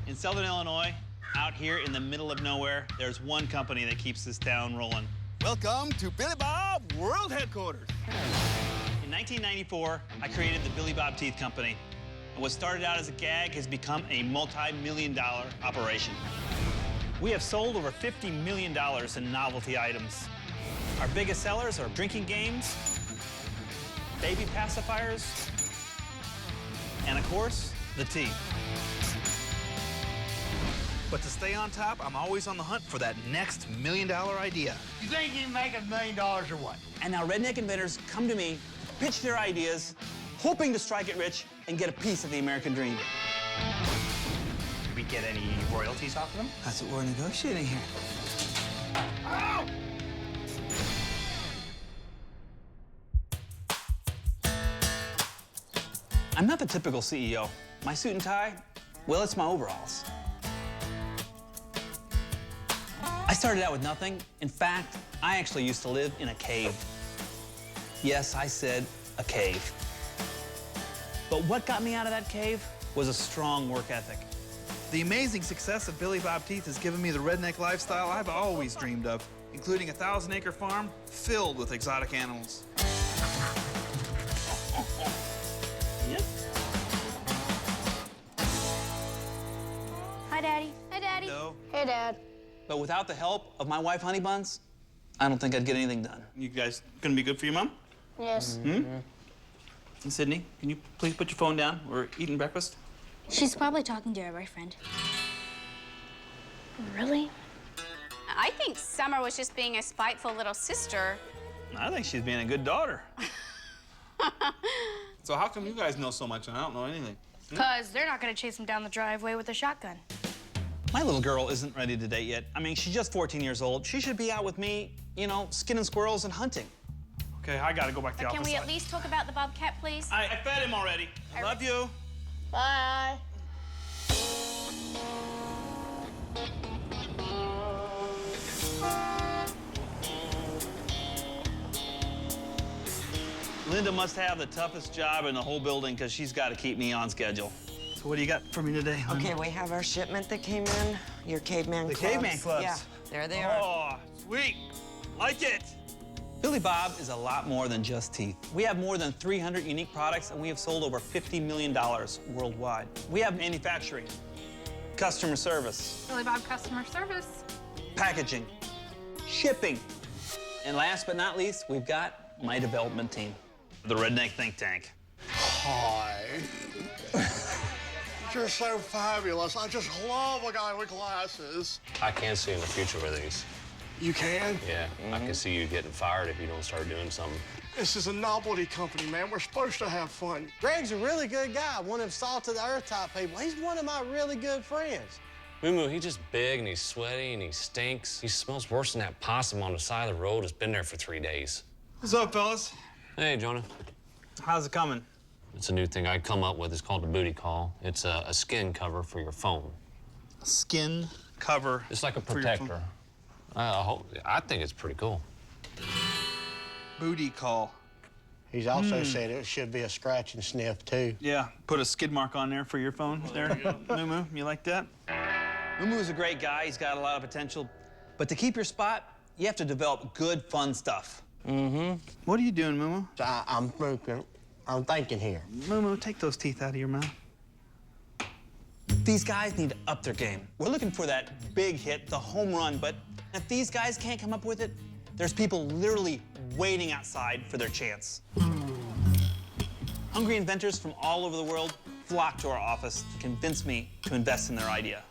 In Southern Illinois, out here in the middle of nowhere, there's one company that keeps this town rolling. Welcome to Billy Bob World Headquarters. In 1994, I created the Billy Bob Teeth Company. And what started out as a gag has become a multi-million-dollar operation. We have sold over $50 million in novelty items. Our biggest sellers are drinking games, baby pacifiers, and of course, the teeth. But to stay on top, I'm always on the hunt for that next million-dollar idea. You think you can make $1 million or what? And now redneck inventors come to me, pitch their ideas, hoping to strike it rich and get a piece of the American dream. Did we get any royalties off of them? That's what we're negotiating here. Ow! I'm not the typical CEO. My suit and tie, well, it's my overalls. I started out with nothing. In fact, I actually used to live in a cave. Yes, I said a cave. But what got me out of that cave was a strong work ethic. The amazing success of Billy Bob Teeth has given me the redneck lifestyle I've always dreamed of, including a 1,000-acre farm filled with exotic animals. Yep. Hi, Daddy. Hi, Daddy. No. Hey, Dad. But without the help of my wife, Honey Buns, I don't think I'd get anything done. You guys gonna be good for your mom? Yes. And Sydney, can you please put your phone down? We're eating breakfast. She's probably talking to her boyfriend. Really? I think Summer was just being a spiteful little sister. I think she's being a good daughter. So how come you guys know so much and I don't know anything? Because they're not going to chase him down the driveway with a shotgun. My little girl isn't ready to date yet. I mean, she's just 14 years old. She should be out with me, you know, skinning squirrels and hunting. Okay, I gotta go back to the Can office. we at least talk about the bobcat, please? I fed him already. I love you. Bye. Linda must have the toughest job in the whole building because she's got to keep me on schedule. So what do you got for me today, honey? Okay, we have our shipment that came in. Your caveman The clubs. caveman clubs. Yeah, there they are. Oh, sweet. Like it. Billy Bob is a lot more than just teeth. We have more than 300 unique products, and we have sold over $50 million worldwide. We have manufacturing, customer service, Billy Bob customer service. packaging, shipping, and last but not least, we've got my development team, the Redneck Think Tank. Hi. You're so fabulous. I just love a guy with glasses. I can see in the future with these. You can? Yeah, I can see you getting fired if you don't start doing something. This is a novelty company, man. We're supposed to have fun. Greg's a really good guy, one of them salt-to-the-earth type people. He's one of my really good friends. Moo, he's just big and he's sweaty and he stinks. He smells worse than that possum on the side of the road that's been there for 3 days. What's up, fellas? Hey, Jonah. How's it coming? It's a new thing I come up with. It's called a booty call. It's a skin cover for your phone. A skin cover. It's like a for your phone. protector. I think it's pretty cool. Booty call. He's also said it should be a scratch and sniff, too. Yeah, put a skid mark on there for your phone. There, Moo, you like that? Moo's a great guy. He's got a lot of potential. But to keep your spot, you have to develop good, fun stuff. What are you doing, Moo? So I'm thinking here. Moo, take those teeth out of your mouth. These guys need to up their game. We're looking for that big hit, the home run, but if these guys can't come up with it, there's people literally waiting outside for their chance. Hungry inventors from all over the world flock to our office to convince me to invest in their idea.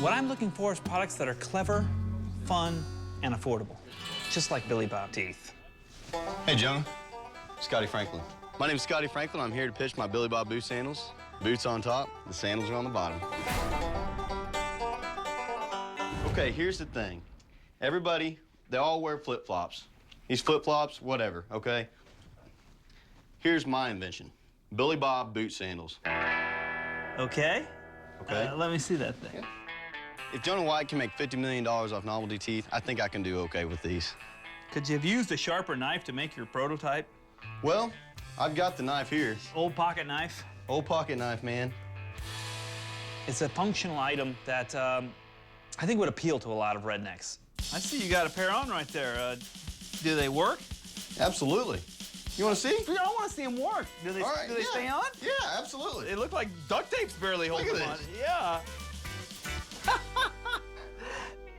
What I'm looking for is products that are clever, fun, and affordable, just like Billy Bob Teeth. Hey, Jonah. Scotty Franklin. My name's Scotty Franklin. I'm here to pitch my Billy Bob boot sandals. Boots on top, the sandals are on the bottom. Okay, here's the thing. Everybody, they all wear flip-flops. These flip-flops, whatever, okay? Here's my invention. Billy Bob boot sandals. Okay. Okay. Let me see that thing. If Jonah White can make $50 million off novelty teeth, I think I can do okay with these. Could you have used a sharper knife to make your prototype? Well, I've got the knife here. Old pocket knife? Old pocket knife, man. It's a functional item that I think would appeal to a lot of rednecks. I see you got a pair on right there. Do they work? Absolutely. You want to see? I want to see them work. Do they, All right, do they stay on? Yeah, absolutely. They look like duct tape's barely holding at on. this. Yeah.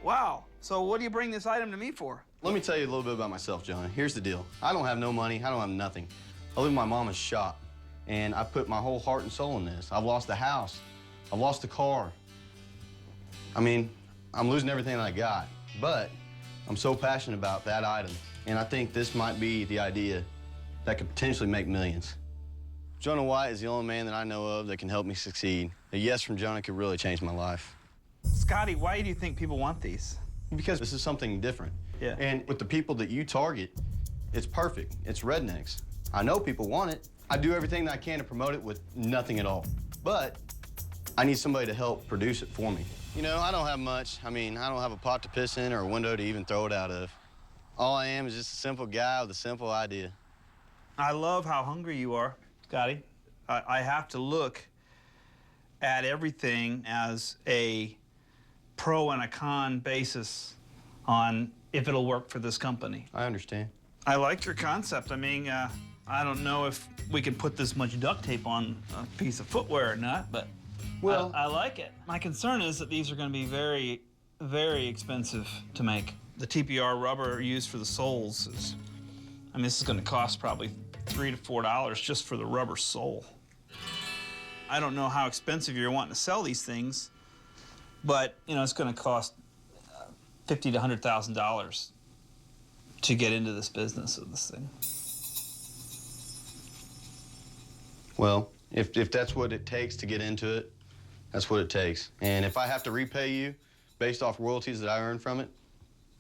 Wow. So what do you bring this item to me for? Let me tell you a little bit about myself, John. Here's the deal. I don't have no money. I don't have nothing. I live in my mama's shop, and I put my whole heart and soul in this. I've lost a house. I've lost a car. I mean, I'm losing everything that I got, but I'm so passionate about that item, and I think this might be the idea that could potentially make millions. Jonah White is the only man that I know of that can help me succeed. A yes from Jonah could really change my life. Scotty, why do you think people want these? Because this is something different. Yeah. And with the people that you target, it's perfect. It's rednecks. I know people want it. I do everything that I can to promote it with nothing at all. But I need somebody to help produce it for me. You know, I don't have much. I mean, I don't have a pot to piss in or a window to even throw it out of. All I am is just a simple guy with a simple idea. I love how hungry you are, Scotty. I have to look at everything as a pro and a con basis on if it'll work for this company. I understand. I like your concept. I mean, I don't know if we can put this much duct tape on a piece of footwear or not, but well, I like it. My concern is that these are going to be very, very expensive to make. The TPR rubber used for the soles is, I mean, this is going to cost probably $3 to $4 just for the rubber sole. I don't know how expensive you're wanting to sell these things, but you know it's going to cost $50,000 to $100,000 to get into this business of this thing. Well, if that's what it takes to get into it, that's what it takes. And if I have to repay you based off royalties that I earn from it,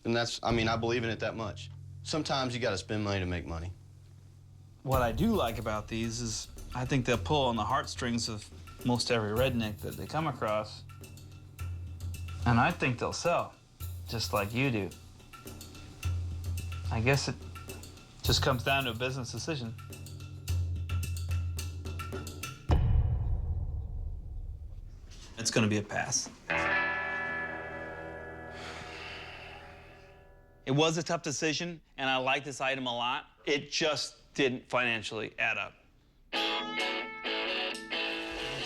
then that's, I mean, I believe in it that much. Sometimes you got to spend money to make money. What I do like about these is I think they'll pull on the heartstrings of most every redneck that they come across. And I think they'll sell, just like you do. I guess it just comes down to a business decision. It's gonna be a pass. It was a tough decision, and I like this item a lot. It just didn't financially add up.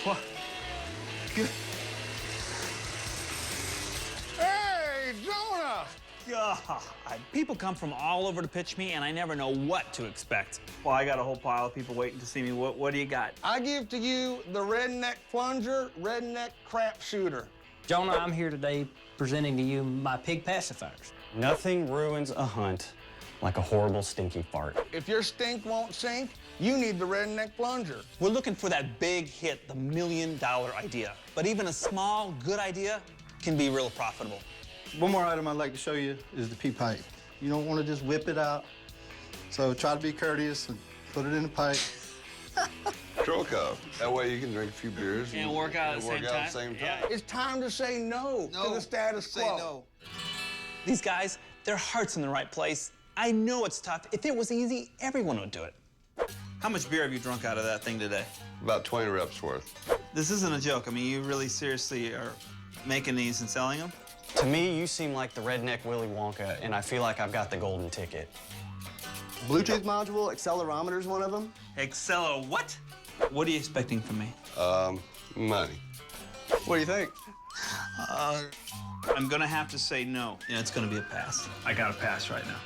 What? Good. Hey, Jonah! God, people come from all over to pitch me, and I never know what to expect. Well, I got a whole pile of people waiting to see me. What do you got? I give to you the redneck plunger, redneck crap shooter. Jonah, I'm here today presenting to you my pig pacifiers. Nothing ruins a hunt like a horrible stinky fart. If your stink won't sink, you need the redneck plunger. We're looking for that big hit, the $1 million idea. But even a small, good idea can be real profitable. One more item I'd like to show you is the pea pipe. You don't want to just whip it out, so try to be courteous and put it in the pipe. Stroke up. That way you can drink a few beers And work out at the same time. Yeah. It's time to say no to the status quo. Say no. These guys, their heart's in the right place. I know it's tough. If it was easy, everyone would do it. How much beer have you drunk out of that thing today? About 20 reps worth. This isn't a joke. I mean, you really seriously are making these and selling them? To me, you seem like the redneck Willy Wonka, and I feel like I've got the golden ticket. Bluetooth module, accelerometer's one of them. Excella what? What are you expecting from me? Money. What do you think? I'm gonna have to say no. Yeah, it's gonna be a pass. I gotta pass right now.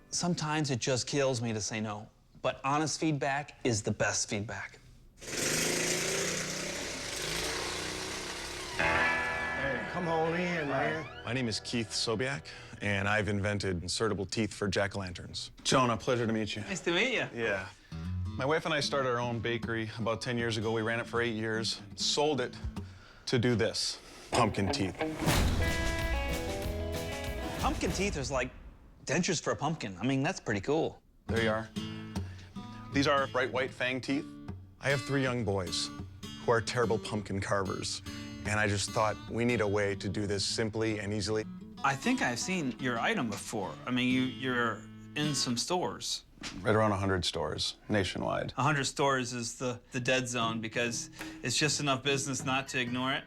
Sometimes it just kills me to say no, but honest feedback is the best feedback. Hey, come on in, man. My name is Keith Sobiak, and I've invented insertable teeth for jack-o'-lanterns. Jonah, pleasure to meet you. Nice to meet you. Yeah. My wife and I started our own bakery about 10 years ago. We ran it for 8 years, sold it to do this, pumpkin teeth. Pumpkin teeth is like dentures for a pumpkin. I mean, that's pretty cool. There you are. These are bright white fang teeth. I have 3 young boys who are terrible pumpkin carvers, and I just thought we need a way to do this simply and easily. I think I've seen your item before. I mean, you're in some stores. Right around 100 stores nationwide. 100 stores is the dead zone because it's just enough business not to ignore it,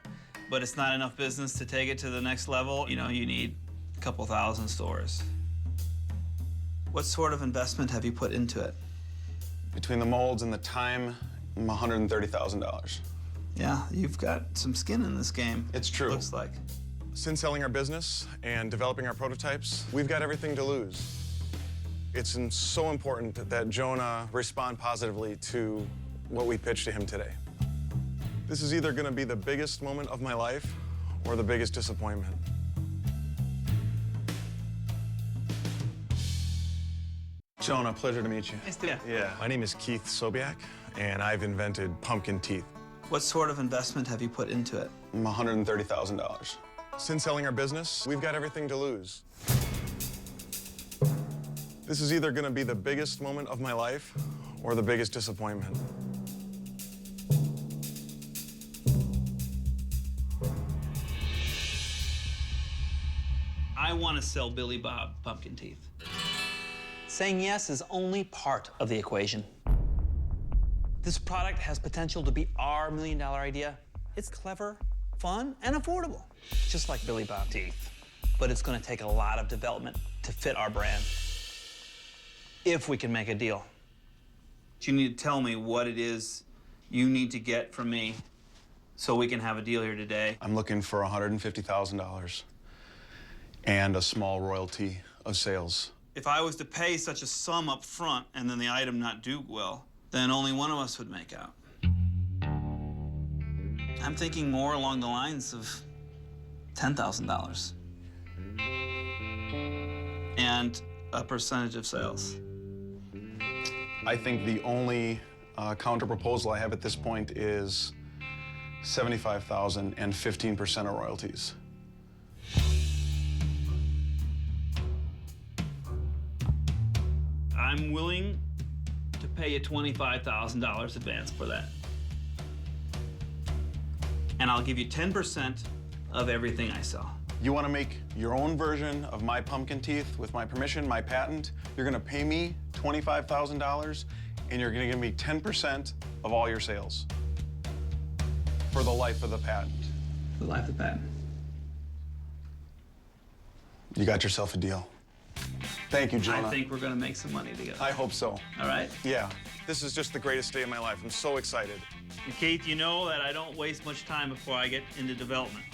but it's not enough business to take it to the next level. You know, you need a couple thousand stores. What sort of investment have you put into it? Between the molds and the time, $130,000. Yeah, you've got some skin in this game. It's true. Looks like. Since selling our business and developing our prototypes, we've got everything to lose. It's so important that Jonah respond positively to what we pitched to him today. This is either going to be the biggest moment of my life or the biggest disappointment. Jonah, pleasure to meet you. Nice to meet you. Yeah, my name is Keith Sobiak, and I've invented pumpkin teeth. What sort of investment have you put into it? $130,000. Since selling our business, we've got everything to lose. This is either going to be the biggest moment of my life or the biggest disappointment. I want to sell Billy Bob pumpkin teeth. Saying yes is only part of the equation. This product has potential to be our $1 million idea. It's clever, fun, and affordable, just like Billy Bob teeth. But it's going to take a lot of development to fit our brand, if we can make a deal. You need to tell me what it is you need to get from me so we can have a deal here today. I'm looking for $150,000 and a small royalty of sales. If I was to pay such a sum up front and then the item not do well, then only one of us would make out. I'm thinking more along the lines of $10,000 and a percentage of sales. I think the only counter proposal I have at this point is $75,000 and 15% of royalties. I'm willing to pay you $25,000 advance for that. And I'll give you 10% of everything I sell. You want to make your own version of my pumpkin teeth with my permission, my patent? You're going to pay me $25,000 and you're going to give me 10% of all your sales for the life of the patent. The life of the patent. You got yourself a deal. Thank you, Jonah. I think we're going to make some money together. I hope so. All right? Yeah. This is just the greatest day of my life. I'm so excited. And Keith, you know that I don't waste much time before I get into development.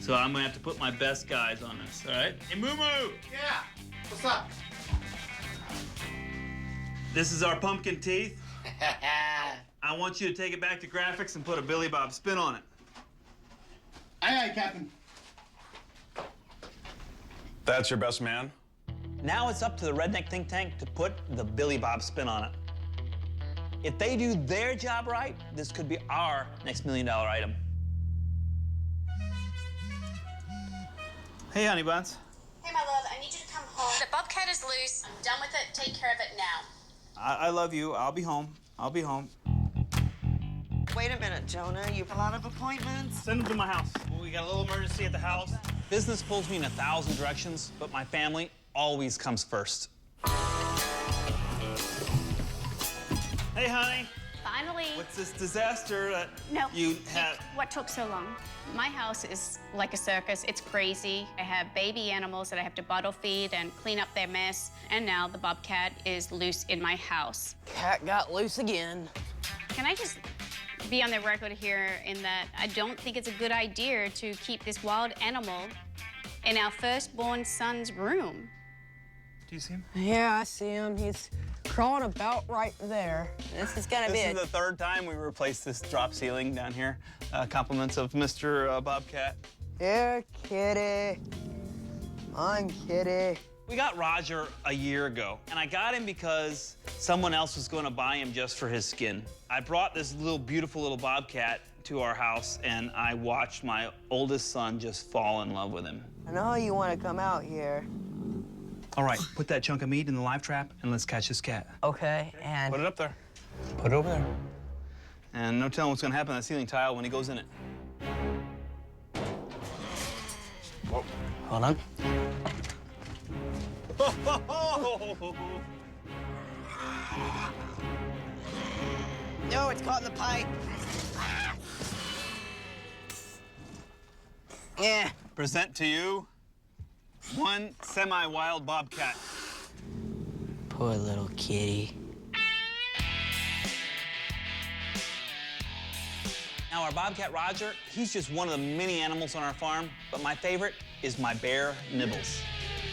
So I'm going to have to put my best guys on this, all right? Hey, Moo Moo! Yeah. What's up? This is our pumpkin teeth. I want you to take it back to graphics and put a Billy Bob spin on it. Aye, aye, Captain. That's your best man? Now it's up to the redneck think tank to put the Billy Bob spin on it. If they do their job right, this could be our next $1 million item. Hey, honey buns. Hey, my love, I need you to come home. The bobcat is loose. I'm done with it. Take care of it now. I love you. I'll be home. I'll be home. Wait a minute, Jonah. You have a lot of appointments? Send them to my house. We got a little emergency at the house. Business pulls me in 1,000 directions, but my family always comes first. Hey, honey. Finally. What's this disaster that No. you had? What took so long? My house is like a circus. It's crazy. I have baby animals that I have to bottle feed and clean up their mess. And now the bobcat is loose in my house. Cat got loose again. Can I just be on the record here in that I don't think it's a good idea to keep this wild animal in our firstborn son's room. Do you see him? Yeah, I see him. He's crawling about right there. This is gonna be This is the third time we replaced this drop ceiling down here. Compliments of Mr. Bobcat. Here, kitty. I'm kitty. We got Roger a year ago, and I got him because someone else was going to buy him just for his skin. I brought this beautiful little bobcat to our house, and I watched my oldest son just fall in love with him. I know you want to come out here. All right, put that chunk of meat in the live trap, and let's catch this cat. Okay, and... Put it up there. Put it over there. And no telling what's going to happen to that ceiling tile when he goes in it. Whoa. Hold on. No, it's caught in the pipe. Yeah. Present to you one semi-wild bobcat. Poor little kitty. Now, our bobcat Roger, he's just one of the many animals on our farm, but my favorite is my bear, Nibbles.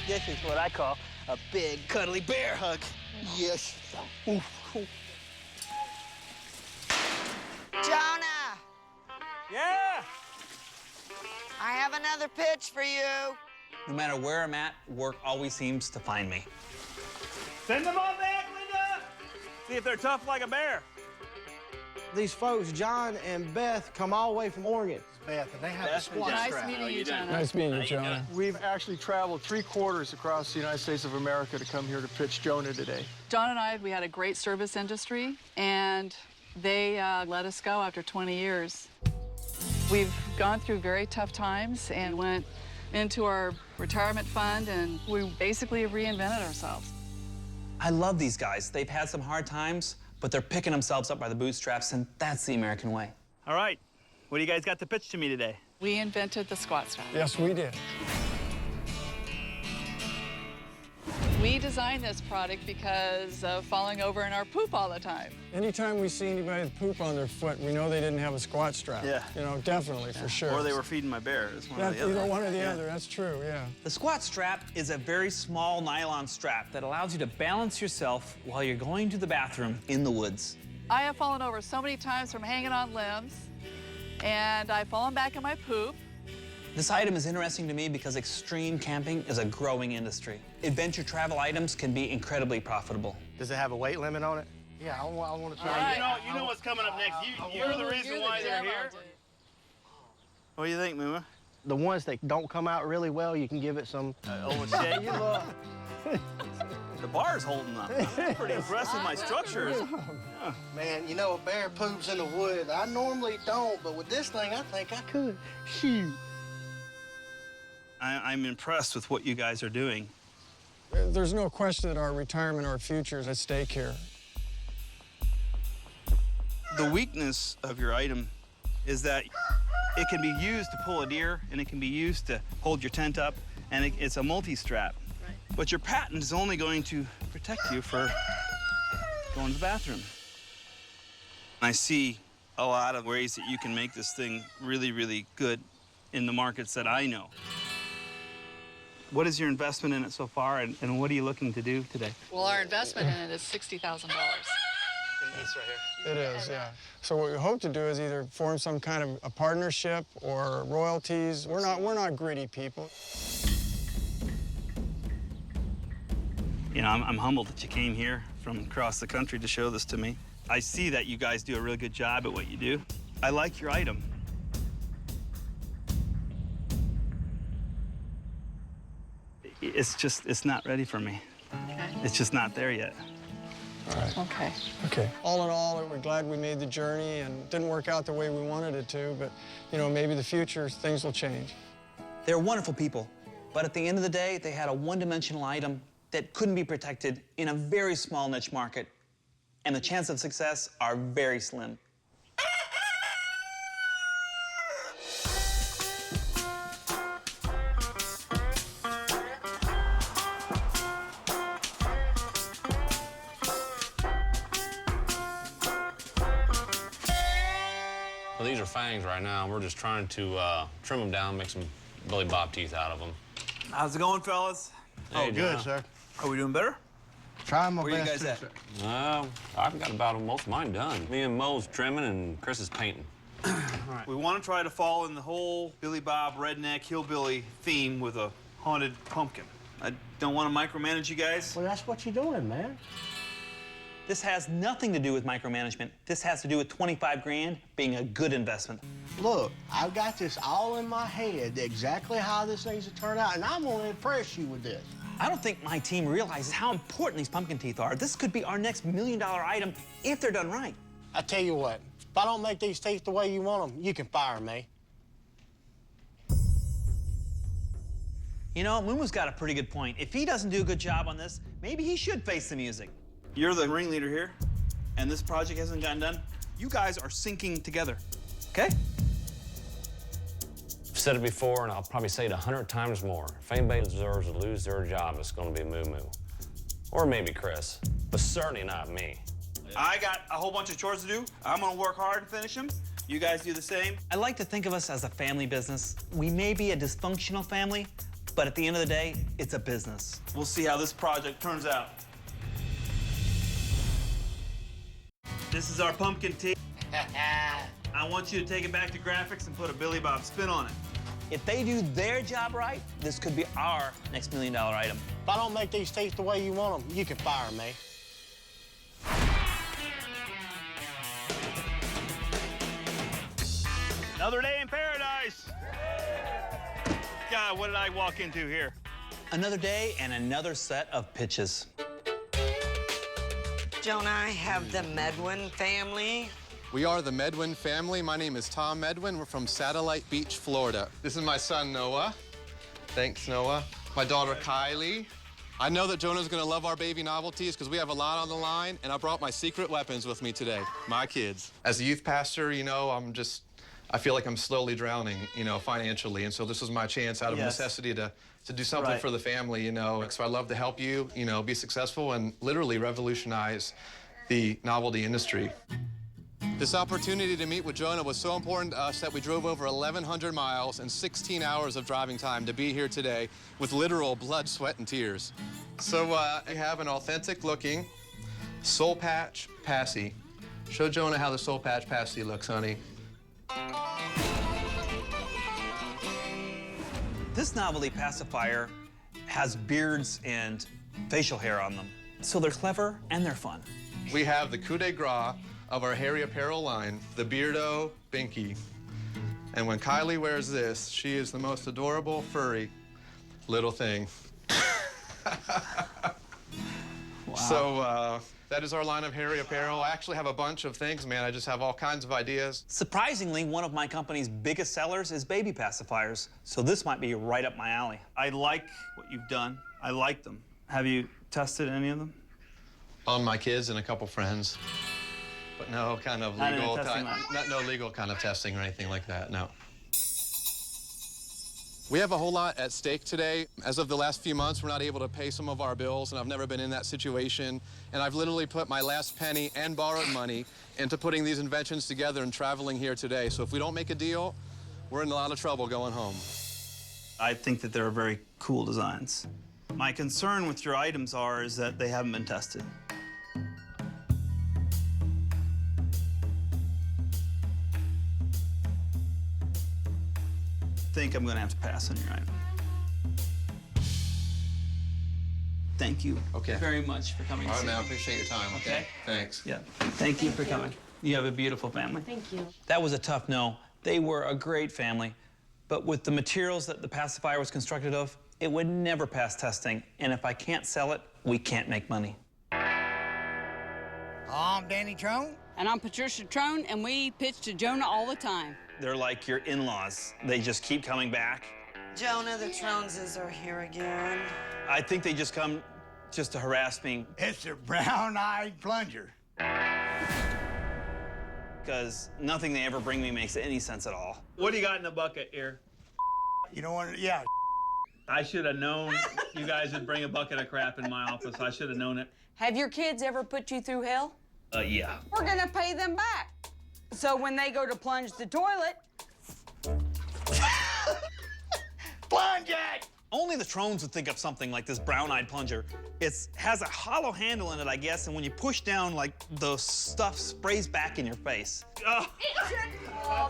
This is what I call a big, cuddly bear hug. Yes. Jonah, Yeah! I have another pitch for you. No matter where I'm at, work always seems to find me. Send them on back, Linda! See if they're tough like a bear. These folks, John and Beth, come all the way from Oregon. Beth, and they have a squat Nice strap. meeting you, Jonah. Nice meeting you, Jonah. We've actually traveled 3/4 across the United States of America to come here to pitch Jonah today. John and I, we had a great service industry, and they let us go after 20 years. We've gone through very tough times and went into our retirement fund, and we basically reinvented ourselves. I love these guys. They've had some hard times, but they're picking themselves up by the bootstraps, and that's the American way. All right, what do you guys got to pitch to me today? We invented the squat strap. Yes, we did. We designed this product because of falling over in our poop all the time. Anytime we see anybody with poop on their foot, we know they didn't have a squat strap. Yeah. You know, definitely, for sure. Or they were feeding my bear. It's one or That's the other. either one or the other. That's true, yeah. The squat strap is a very small nylon strap that allows you to balance yourself while you're going to the bathroom in the woods. I have fallen over so many times from hanging on limbs, and I've fallen back in my poop. This item is interesting to me because extreme camping is a growing industry. Adventure travel items can be incredibly profitable. Does it have a weight limit on it? Yeah, I want to try. Right. You know what's coming up next. You're the reason why they're here. What do you think, Muma? The ones that don't come out really well, you can give it some. Shit, you look. The bar's holding up. I'm pretty impressed with my structures. Man, you know, a bear poops in the woods. I normally don't, but with this thing, I think I could. Shoot. I'm impressed with what you guys are doing. There's no question that our retirement, our future is at stake here. The weakness of your item is that it can be used to pull a deer, and it can be used to hold your tent up, and it's a multi-strap. Right. But your patent is only going to protect you for going to the bathroom. I see a lot of ways that you can make this thing really, really good in the markets that I know. What is your investment in it so far, and what are you looking to do today? Well, our investment in it is $60,000. It is, yeah. So what we hope to do is either form some kind of a partnership or royalties. We're not greedy people. You know, I'm humbled that you came here from across the country to show this to me. I see that you guys do a really good job at what you do. I like your item. It's not ready for me. Okay. It's just not there yet. All right. Okay. Okay. All in all, we're glad we made the journey, and it didn't work out the way we wanted it to, but, you know, maybe the future, things will change. They're wonderful people, but at the end of the day, they had a one-dimensional item that couldn't be protected in a very small niche market, and the chances of success are very slim. Well, these are fangs right now. We're just trying to trim them down, make some Billy Bob teeth out of them. How's it going, fellas? Hey, Good, John. sir. Are we doing better? Trying my Where you best. guys to- at? I've got about most of mine done. Me and Mo's trimming, and Chris is painting. We want to try to fall in the whole Billy Bob redneck hillbilly theme with a haunted pumpkin. I don't want to micromanage you guys. Well, that's what you're doing, man. This has nothing to do with micromanagement. This has to do with 25 grand being a good investment. Look, I've got this all in my head, exactly how this thing's to turn out, and I'm going to impress you with this. I don't think my team realizes how important these pumpkin teeth are. This could be our next $1 million item if they're done right. I tell you what, if I don't make these teeth the way you want them, you can fire me. You know, Mumu's got a pretty good point. If he doesn't do a good job on this, maybe he should face the music. you're the ringleader here, and this project hasn't gotten done, you guys are sinking together, okay? I've said it before, and I'll probably say it 100 times more. If anybody deserves to lose their job, it's going to be Moo Moo. Or maybe Chris, but certainly not me. I got a whole bunch of chores to do. I'm gonna work hard and finish them. You guys do the same. I like to think of us as a family business. We may be a dysfunctional family, but at the end of the day, it's a business. We'll see how this project turns out. This is our pumpkin tea. I want you to take it back to graphics and put a Billy Bob spin on it. If they do their job right, this could be our next $1 million item. If I don't make these teeth the way you want them, you can fire me. Another day in paradise. God, what did I walk into here? Another day and another set of pitches. Jonah, I have the Medwin family. We are the Medwin family. My name is Tom Medwin. We're from Satellite Beach, Florida. This is my son, Noah. Thanks, Noah. My daughter, Kylie. I know that Jonah's gonna love our baby novelties because we have a lot on the line, and I brought my secret weapons with me today, my kids. As a youth pastor, you know, I feel like I'm slowly drowning, you know, financially, and so this is my chance out of necessity to do something for the family, you know. So I love to help you, you know, be successful and literally revolutionize the novelty industry. This opportunity to meet with Jonah was so important to us that we drove over 1,100 miles and 16 hours of driving time to be here today with literal blood, sweat, and tears. So I have an authentic-looking Soul Patch Passy. Show Jonah how the Soul Patch Passy looks, honey. This novelty pacifier has beards and facial hair on them. So they're clever and they're fun. We have the coup de grace of our hairy apparel line, the Beardo Binky. And when Kylie wears this, she is the most adorable, furry little thing. Wow. So that is our line of hairy apparel. I actually have a bunch of things, man. I just have all kinds of ideas. Surprisingly, one of my company's biggest sellers is baby pacifiers, so this might be right up my alley. I like what you've done. I like them. Have you tested any of them? On my kids and a couple friends. But no kind of legal, no legal kind of testing or anything like that, no. We have a whole lot at stake today. As of the last few months, we're not able to pay some of our bills, and I've never been in that situation. And I've literally put my last penny and borrowed money into putting these inventions together and traveling here today. So if we don't make a deal, we're in a lot of trouble going home. I think that they're very cool designs. My concern with your items is that they haven't been tested. I think I'm gonna have to pass on your item. Thank you very much for coming. All right, man, I appreciate your time, okay? Thanks. Yeah, thank you for coming. You have a beautiful family. Thank you. That was a tough no. They were a great family, but with the materials that the pacifier was constructed of, it would never pass testing, and if I can't sell it, we can't make money. I'm Danny Trone. And I'm Patricia Trone, and we pitch to Jonah all the time. They're like your in-laws. They just keep coming back. Jonah, the Troneses are here again. I think they just come just to harass me. It's a brown-eyed plunger. Because nothing they ever bring me makes any sense at all. What do you got in the bucket here? You don't want to, yeah. I should have known you guys would bring a bucket of crap in my office. I should have known it. Have your kids ever put you through hell? Yeah. We're gonna pay them back. So when they go to plunge the toilet... Plunge it! Only the Trones would think of something like this brown-eyed plunger. It has a hollow handle in it, I guess, and when you push down, like, the stuff sprays back in your face. Oh,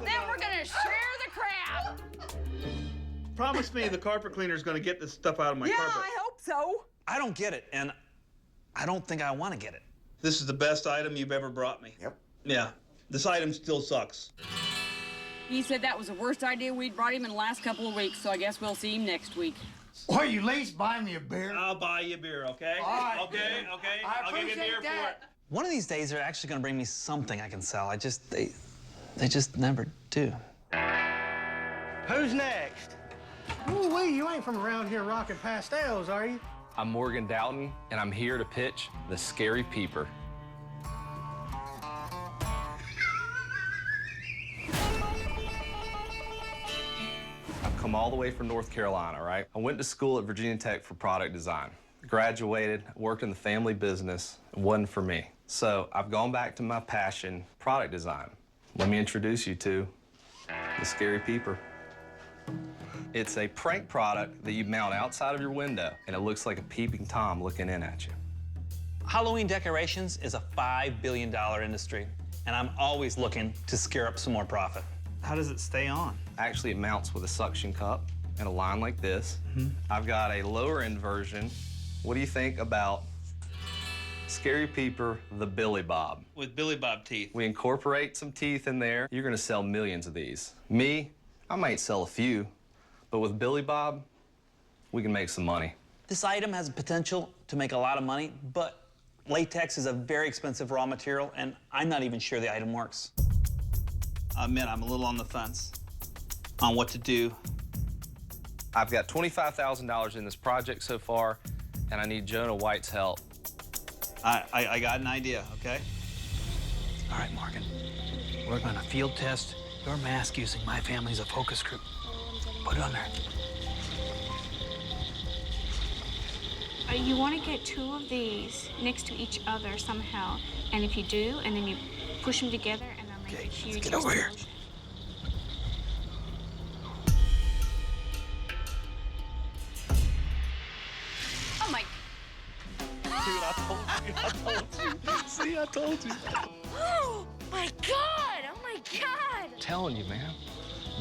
then we're gonna share the crap. Promise me the carpet cleaner's gonna get this stuff out of my carpet. Yeah, I hope so. I don't get it, and I don't think I want to get it. This is the best item you've ever brought me. Yep. Yeah. This item still sucks. He said that was the worst idea we'd brought him in the last couple of weeks, so I guess we'll see him next week. Or you at least buy me a beer. I'll buy you a beer, okay? All right. Okay. I I'll give you a beer appreciate for it. that. One of these days, they're actually going to bring me something I can sell. They just never do. Who's next? Ooh-wee, you ain't from around here rocking pastels, are you? I'm Morgan Doughton, and I'm here to pitch the Scary Peeper. I've come all the way from North Carolina, right? I went to school at Virginia Tech for product design. Graduated, worked in the family business. It wasn't for me. So I've gone back to my passion, product design. Let me introduce you to the Scary Peeper. It's a prank product that you mount outside of your window, and it looks like a peeping Tom looking in at you. Halloween decorations is a $5 billion industry, and I'm always looking to scare up some more profit. How does it stay on? Actually, it mounts with a suction cup and a line like this. I've got a lower end version. What do you think about Scary Peeper, the Billy Bob? With Billy Bob teeth. We incorporate some teeth in there. You're gonna sell millions of these. Me, I might sell a few, but with Billy Bob, we can make some money. This item has potential to make a lot of money, but latex is a very expensive raw material, and I'm not even sure the item works. I admit I'm a little on the fence on what to do. I've got $25,000 in this project so far, and I need Jonah White's help. I got an idea, okay? All right, Morgan. We're gonna field test your mask using my family as a focus group. Put it on there. You want to get two of these next to each other somehow. And if you do, and then you push them together, and they'll make a huge get over here. explosion. Oh my. Dude, I told you. See, I told you. Oh my God! Oh my God! I'm telling you, man.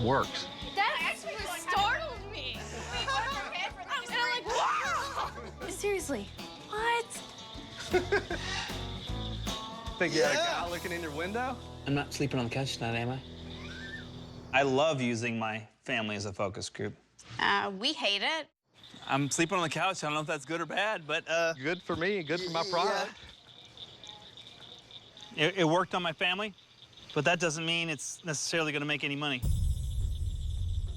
Works. That actually startled me. And I'm like, wow! Seriously, what? Think you had a guy looking in your window? I'm not sleeping on the couch tonight, am I? I love using my family as a focus group. We hate it. I'm sleeping on the couch. I don't know if that's good or bad, but Good for me, good for my product. it worked on my family, but that doesn't mean it's necessarily going to make any money.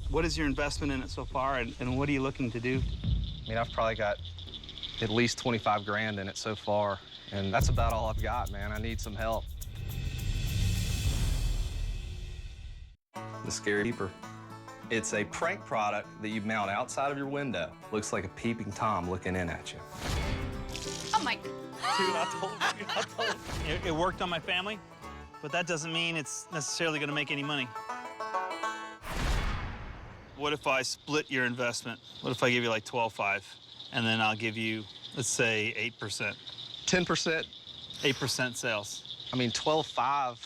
What is your investment in it so far, and what are you looking to do? I mean, I've probably got at least 25 grand in it so far, and that's about all I've got, man. I need some help. The Scary Peeper. It's a prank product that you mount outside of your window. Looks like a peeping Tom looking in at you. Oh my. Dude, I told you. It worked on my family, but that doesn't mean it's necessarily going to make any money. What if I split your investment? What if I give you like 12.5, and then I'll give you, let's say, 8%? 10%. 8% sales. I mean, 12.5.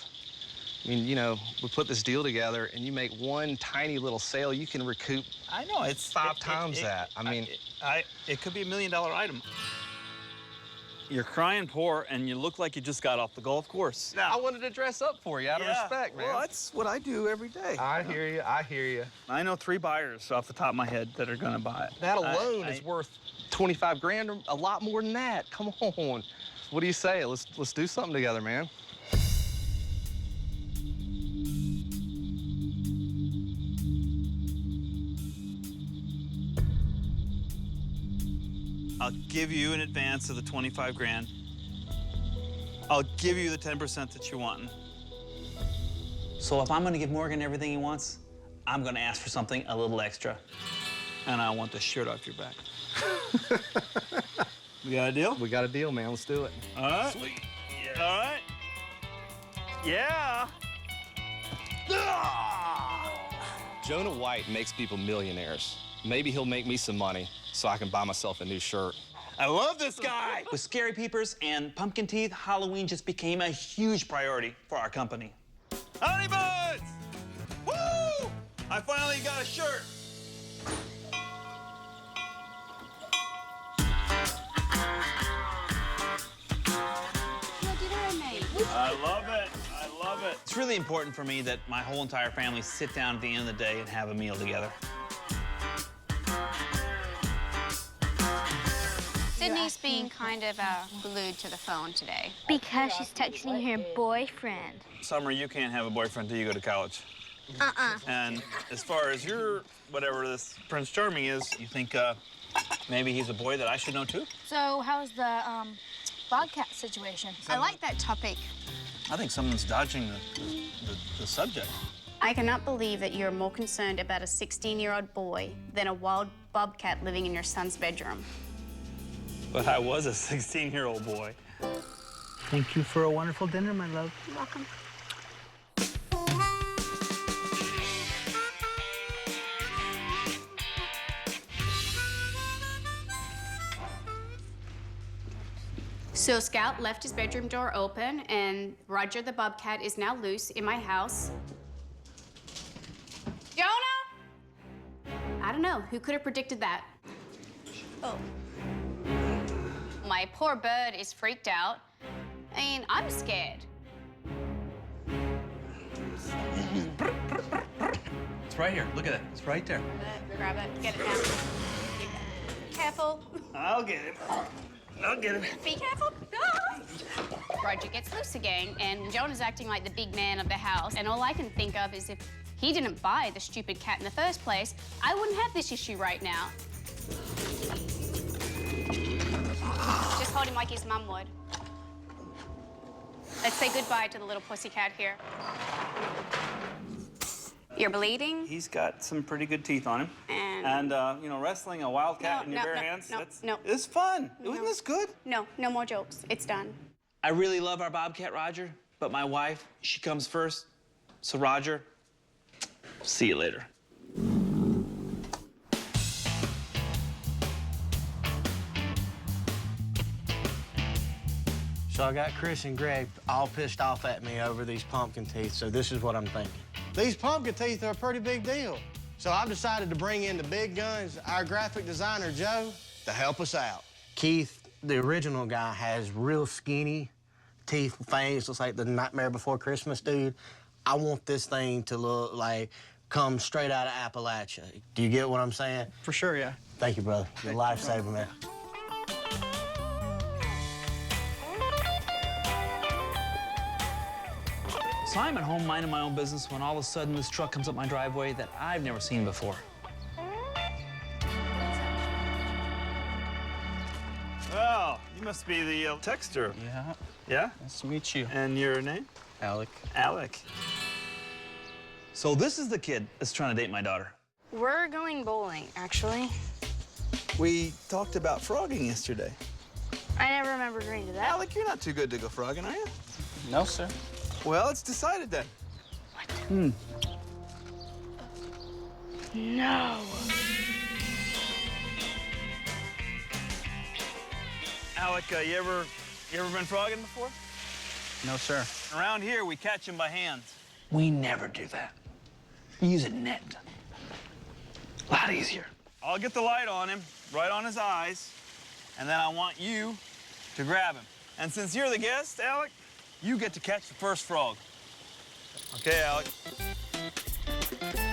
I mean, you know, we put this deal together, and you make one tiny little sale, you can recoup. I know, it's five times that. I mean, it could be $1 million item. You're crying poor, and you look like you just got off the golf course. I wanted to dress up for you out of respect, man. Well, that's what I do every day. I hear you. I hear you. I know 3 buyers off the top of my head that are going to buy it. That alone is worth 25 grand, or a lot more than that. Come on. What do you say? Let's do something together, man. I'll give you an advance of the 25 grand. I'll give you the 10% that you want. So if I'm gonna give Morgan everything he wants, I'm gonna ask for something a little extra. And I want the shirt off your back. We got a deal? We got a deal, man. Let's do it. All right. Sweet. Yeah. All right. Yeah. Jonah White makes people millionaires. Maybe he'll make me some money so I can buy myself a new shirt. I love this guy. With Scary Peepers and pumpkin teeth, Halloween just became a huge priority for our company. Honey buns! Woo! I finally got a shirt. I love it. I love it. It's really important for me that my whole entire family sit down at the end of the day and have a meal together. Sydney's being kind of glued to the phone today. Because she's texting her boyfriend. Summer, you can't have a boyfriend till you go to college. And as far as your, whatever this Prince Charming is, you think maybe he's a boy that I should know too? So how's the bobcat situation? I like that topic. I think someone's dodging the subject. I cannot believe that you're more concerned about a 16-year-old boy than a wild bobcat living in your son's bedroom. But I was a 16-year-old boy. Thank you for a wonderful dinner, my love. You're welcome. So Scout left his bedroom door open, and Roger the bobcat is now loose in my house. Jonah? I don't know. Who could have predicted that? Oh. My poor bird is freaked out. I mean, I'm scared. It's right here. Look at it. It's right there. Grab it. Get it now. Careful. I'll get it. I'll get it. Be careful. Ah! Roger gets loose again, and Jonah's acting like the big man of the house. And all I can think of is if he didn't buy the stupid cat in the first place, I wouldn't have this issue right now. Just hold him like his mum would. Let's say goodbye to the little pussycat here. You're bleeding? He's got some pretty good teeth on him. And you know, wrestling a wildcat in your bare hands, no. It's fun. Isn't this good? No more jokes. It's done. I really love our bobcat, Roger, but my wife, she comes first. So, Roger, see you later. So I got Chris and Greg all pissed off at me over these pumpkin teeth, so this is what I'm thinking. These pumpkin teeth are a pretty big deal. So I've decided to bring in the big guns, our graphic designer, Joe, to help us out. Keith, the original guy, has real skinny teeth, fangs, looks like the Nightmare Before Christmas dude. I want this thing to look like come straight out of Appalachia. Do you get what I'm saying? For sure, yeah. Thank you, brother. You're a lifesaver, man. So I'm at home minding my own business when all of a sudden this truck comes up my driveway that I've never seen before. Well, you must be the texter. Yeah. Yeah? Nice to meet you. And your name? Alec. Alec. So this is the kid that's trying to date my daughter. We're going bowling, actually. We talked about frogging yesterday. I never remember agreeing to that. Alec, you're not too good to go frogging, are you? No, sir. Well, it's decided then. What? No. Alec, you ever been frogging before? No, sir. Around here, we catch them by hand. We never do that. We use a net. A lot easier. I'll get the light on him, right on his eyes, and then I want you to grab him. And since you're the guest, Alec, you get to catch the first frog. Okay, Alec.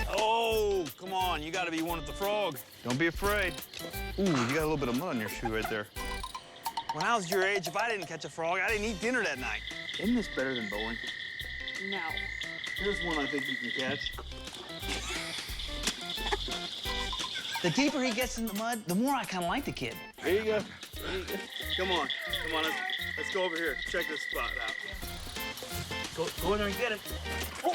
Oh, come on, you gotta be one with the frog. Don't be afraid. Ooh, you got a little bit of mud on your shoe right there. When I was your age, if I didn't catch a frog, I didn't eat dinner that night. Isn't this better than bowling? No. Here's one I think you can catch. The deeper he gets in the mud, the more I kind of like the kid. There you go. There you go. Come on, let's go over here. Check this spot out. Go in there and get him. Oh.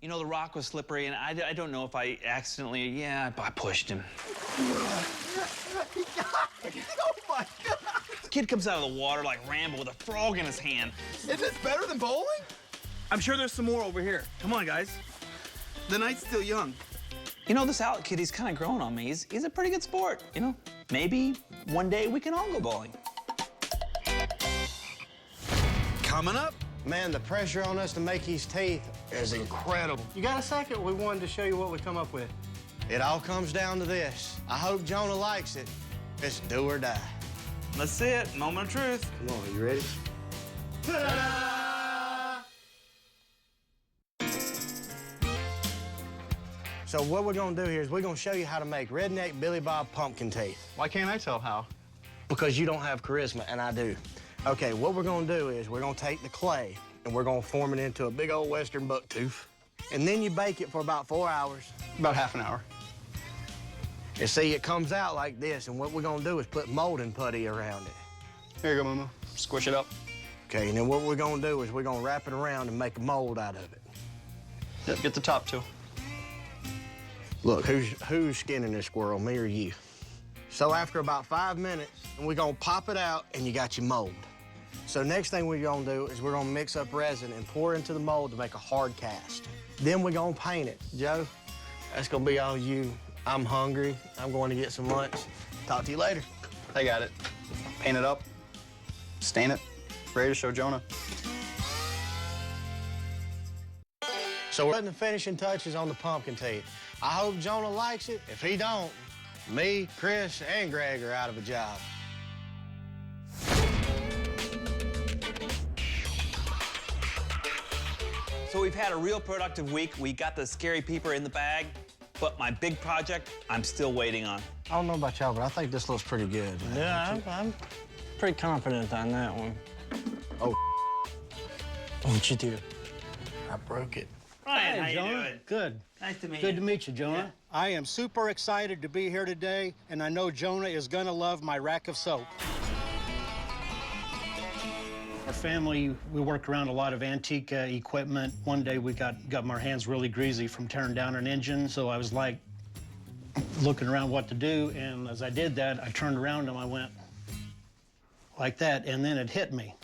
You know, the rock was slippery, and I don't know if I accidentally, I pushed him. Oh, my God. The kid comes out of the water like Rambo with a frog in his hand. Is this better than bowling? I'm sure there's some more over here. Come on, guys. The night's still young. You know, this Alec kid, he's kind of growing on me. He's a pretty good sport, you know? Maybe one day we can all go bowling. Coming up. Man, the pressure on us to make these teeth is incredible. You got a second? We wanted to show you what we come up with. It all comes down to this. I hope Jonah likes it. It's do or die. Let's see it. Moment of truth. Come on, you ready? Ta-da! So what we're gonna do here is we're gonna show you how to make redneck Billy Bob pumpkin teeth. Why can't I tell how? Because you don't have charisma, and I do. Okay, what we're gonna do is we're gonna take the clay and we're gonna form it into a big old Western buck tooth. and then you bake it for about 4 hours. About half an hour. And see, it comes out like this, and what we're gonna do is put molding putty around it. Here you go, Moo. Squish it up. Okay, and then what we're gonna do is we're gonna wrap it around and make a mold out of it. Yep, get the top too. Look, who's skinning this squirrel, me or you? So after about 5 minutes, we're gonna pop it out, and you got your mold. So next thing we're gonna do is we're gonna mix up resin and pour into the mold to make a hard cast. Then we're gonna paint it. Joe, that's gonna be all you. I'm hungry. I'm going to get some lunch. Talk to you later. I got it. Paint it up, stain it, ready to show Jonah. So we're putting the finishing touches on the pumpkin teeth. I hope Jonah likes it. If he don't, me, Chris, and Greg are out of a job. So we've had a real productive week. We got the scary peeper in the bag, but my big project, I'm still waiting on. I don't know about y'all, but I think this looks pretty good. Yeah, I'm pretty confident on that one. Oh. What'd you do? I broke it. Ryan, how Hey, you Jonah. doing? Good. Nice to meet Good you. to meet you, Jonah. I am super excited to be here today, and I know Jonah is gonna love my rack of soap. Our family, we work around a lot of antique equipment. One day we got our hands really greasy from tearing down an engine, so I was like looking around what to do, and as I did that, I turned around and I went like that, and then it hit me.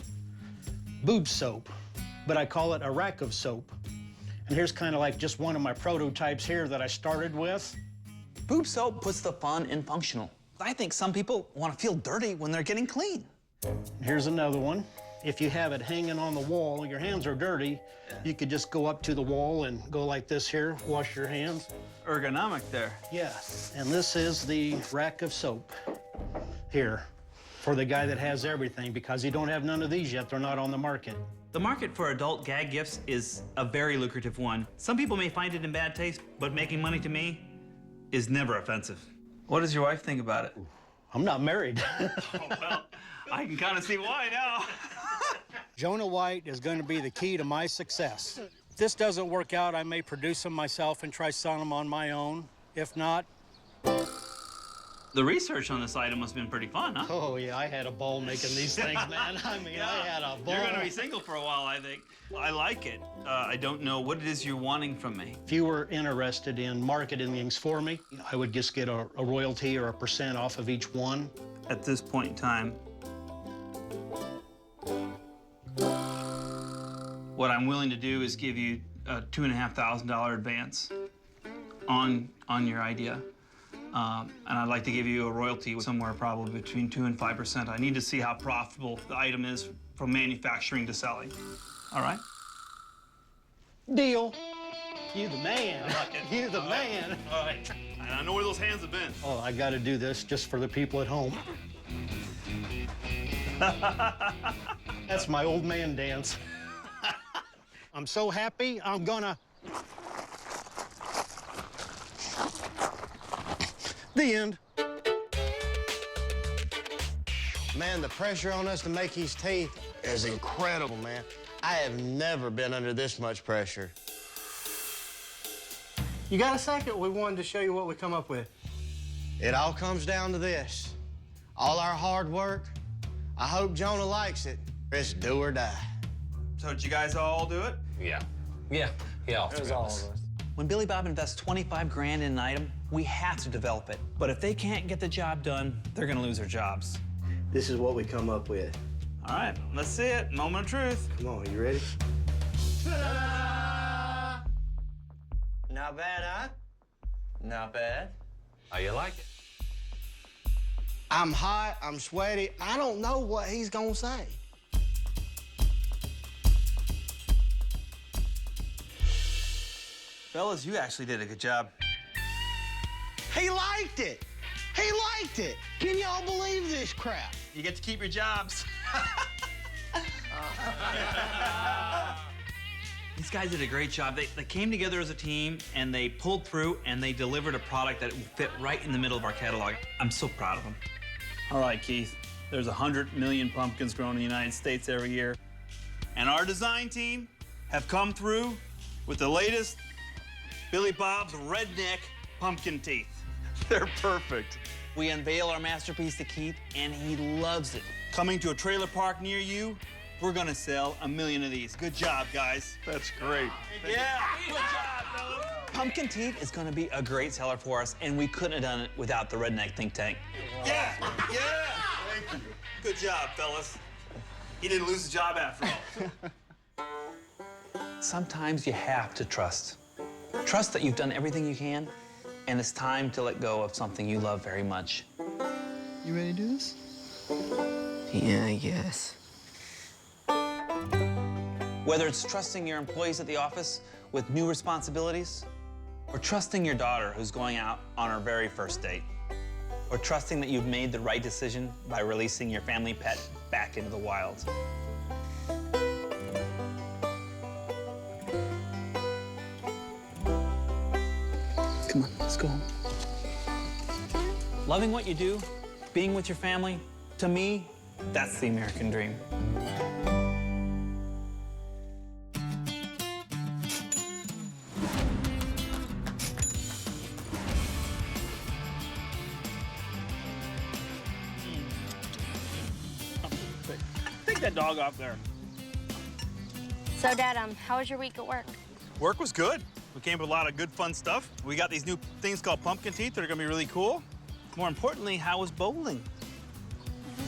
Boob soap, but I call it a rack of soap. And here's kind of like just one of my prototypes here that I started with. Boob soap puts the fun in functional. I think some people want to feel dirty when they're getting clean. Here's another one. If you have it hanging on the wall, your hands are dirty, you could just go up to the wall and go like this here, wash your hands. Ergonomic there. Yeah, and this is the rack of soap here for the guy that has everything, because you don't have none of these yet, they're not on the market. The market for adult gag gifts is a very lucrative one. Some people may find it in bad taste, but making money to me is never offensive. What does your wife think about it? I'm not married. Oh, well, I can kind of see why now. Jonah White is going to be the key to my success. If this doesn't work out, I may produce them myself and try selling them on my own. If not... The research on this item must have been pretty fun, huh? Oh, yeah, I had a ball making these things, man. I mean, I had a ball. You're going to be single for a while, I think. I like it. I don't know what it is you're wanting from me. If you were interested in marketing things for me, I would just get a royalty or a % off of each one. At this point in time, what I'm willing to do is give you a $2,500 advance on your idea. And I'd like to give you a royalty somewhere probably between 2% and 5%. I need to see how profitable the item is from manufacturing to selling. All right? Deal. You the man. I like it. You the man. All right. And I know where those hands have been. Oh, I got to do this just for the people at home. That's my old man dance. I'm so happy, I'm gonna... The end. Man, the pressure on us to make these teeth is incredible, man. I have never been under this much pressure. You got a second? We wanted to show you what we come up with. It all comes down to this. All our hard work. I hope Jonah likes it. It's do or die. So did you guys all do it? Yeah. Yeah. Yeah, It was all of us. When Billy Bob invests 25 grand in an item, we have to develop it. But if they can't get the job done, they're gonna lose their jobs. This is what we come up with. All right, let's see it. Moment of truth. Come on, you ready? Ta-da! Not bad, huh? Not bad. How you like it? I'm hot, I'm sweaty. I don't know what he's gonna say. Fellas, you actually did a good job. He liked it. He liked it. Can y'all believe this crap? You get to keep your jobs. These guys did a great job. They came together as a team, and they pulled through, and they delivered a product that fit right in the middle of our catalog. I'm so proud of them. All right, Keith, there's 100 million pumpkins grown in the United States every year. And our design team have come through with the latest Billy Bob's Redneck Pumpkin Teeth. They're perfect. We unveil our masterpiece to Keith, and he loves it. Coming to a trailer park near you, we're gonna sell 1 million of these. Good job, guys. That's great. Yeah, good job, fellas. Pumpkin Teeth is gonna be a great seller for us, and we couldn't have done it without the Redneck Think Tank. Yeah, yeah. Thank you. Good job, fellas. He didn't lose his job after all. Sometimes you have to trust. Trust that you've done everything you can, and it's time to let go of something you love very much. You ready to do this? Yeah, I guess. Whether it's trusting your employees at the office with new responsibilities, or trusting your daughter who's going out on her very first date, or trusting that you've made the right decision by releasing your family pet back into the wild. Come on, let's go home. Loving what you do, being with your family, to me, that's the American dream. Take that dog off there. So, Dad, how was your week at work? Work was good. We came up with a lot of good, fun stuff. We got these new things called pumpkin teeth that are gonna be really cool. More importantly, how was bowling?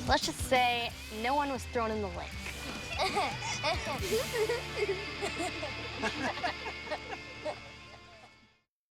Let's just say no one was thrown in the lake.